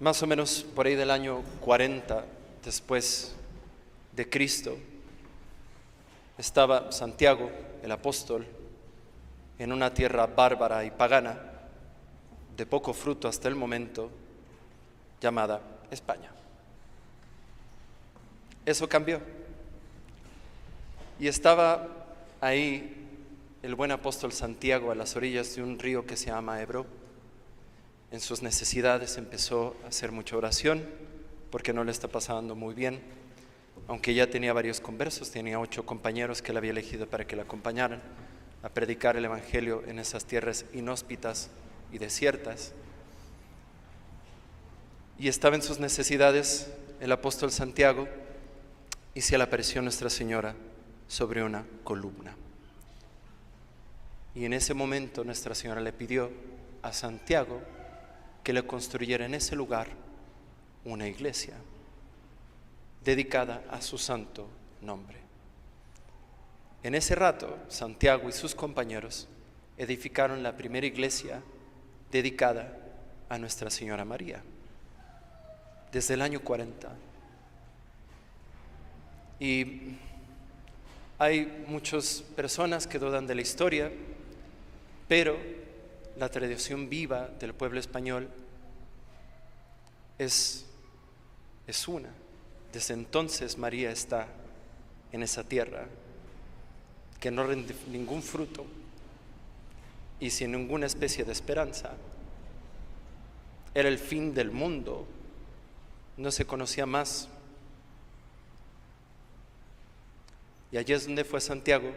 Más o menos por ahí del año 40 después de Cristo, estaba Santiago, el apóstol, en una tierra bárbara y pagana, de poco fruto hasta el momento, llamada España. Eso cambió. Y estaba ahí el buen apóstol Santiago a las orillas de un río que se llama Ebro. En sus necesidades empezó a hacer mucha oración porque no le está pasando muy bien, aunque ya tenía varios conversos, tenía 8 compañeros que él había elegido para que le acompañaran a predicar el evangelio en esas tierras inhóspitas y desiertas. Y estaba en sus necesidades el apóstol Santiago y se le apareció Nuestra Señora sobre una columna. Y en ese momento Nuestra Señora le pidió a Santiago que le construyera en ese lugar una iglesia dedicada a su santo nombre. En ese rato, Santiago y sus compañeros edificaron la primera iglesia dedicada a Nuestra Señora María, desde el año 40. Y hay muchas personas que dudan de la historia, pero la tradición viva del pueblo español es una. Desde entonces María está en esa tierra que no rinde ningún fruto y sin ninguna especie de esperanza. Era el fin del mundo, no se conocía más. Y allí es donde fue Santiago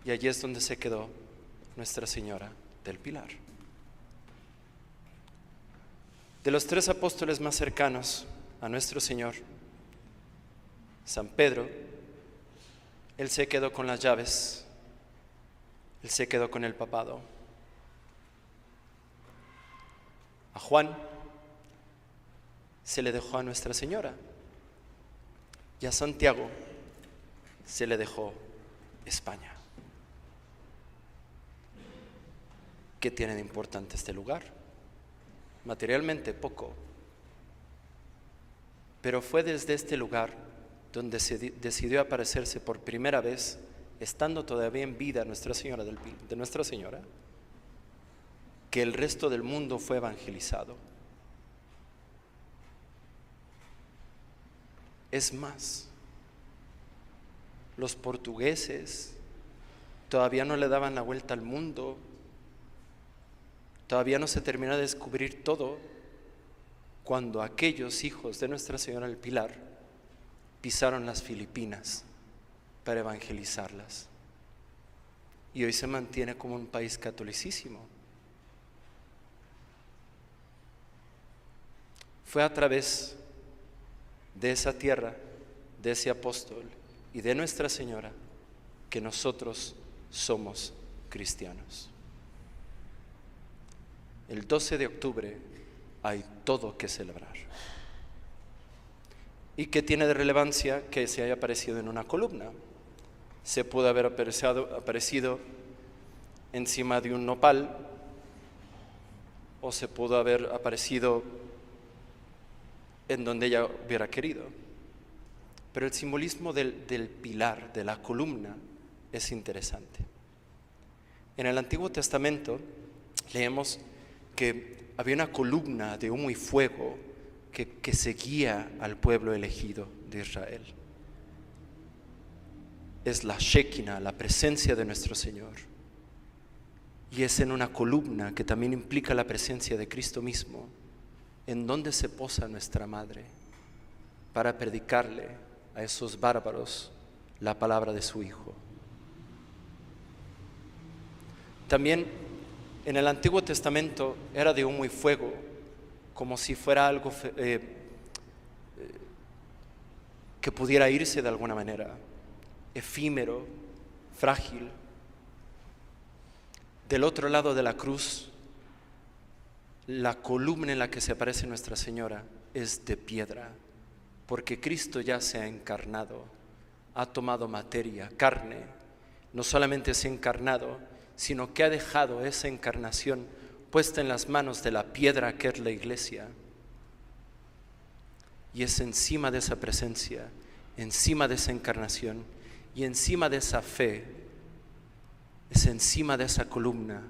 y allí es donde se quedó Nuestra Señora del Pilar. De los 3 apóstoles más cercanos a nuestro Señor, San Pedro, él se quedó con las llaves, él se quedó con el papado. A Juan se le dejó a Nuestra Señora y a Santiago se le dejó España. ¿Qué tiene de importante este lugar? Materialmente poco, pero fue desde este lugar donde se decidió aparecerse por primera vez, estando todavía en vida Nuestra Señora de Nuestra Señora, que el resto del mundo fue evangelizado. Es más, los portugueses todavía no le daban la vuelta al mundo. Todavía no se termina de descubrir todo cuando aquellos hijos de Nuestra Señora del Pilar pisaron las Filipinas para evangelizarlas. Y hoy se mantiene como un país catolicísimo. Fue a través de esa tierra, de ese apóstol y de Nuestra Señora que nosotros somos cristianos. El 12 de octubre hay todo que celebrar. ¿Y qué tiene de relevancia que se haya aparecido en una columna? Se pudo haber aparecido encima de un nopal, o se pudo haber aparecido en donde ella hubiera querido. Pero el simbolismo del pilar, de la columna, es interesante. En el Antiguo Testamento leemos que había una columna de humo y fuego que seguía al pueblo elegido de Israel. Es la Shekinah, la presencia de nuestro Señor. Y es en una columna que también implica la presencia de Cristo mismo, en donde se posa nuestra Madre para predicarle a esos bárbaros la palabra de su Hijo. También en el Antiguo Testamento era de humo y fuego, como si fuera algo que pudiera irse de alguna manera, efímero, frágil. Del otro lado de la cruz, la columna en la que se aparece Nuestra Señora es de piedra, porque Cristo ya se ha encarnado, ha tomado materia, carne. No solamente se ha encarnado, sino que ha dejado esa encarnación puesta en las manos de la piedra que es la iglesia. Y es encima de esa presencia, encima de esa encarnación y encima de esa fe, es encima de esa columna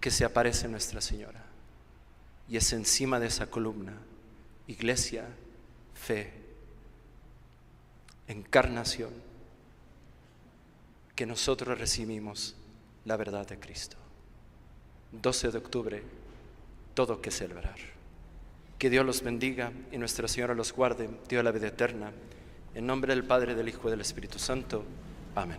que se aparece Nuestra Señora. Y es encima de esa columna, iglesia, fe, encarnación, que nosotros recibimos la verdad de Cristo. 12 de octubre, todo que celebrar. Que Dios los bendiga y Nuestra Señora los guarde, Dios de la vida eterna. En nombre del Padre, del Hijo y del Espíritu Santo. Amén.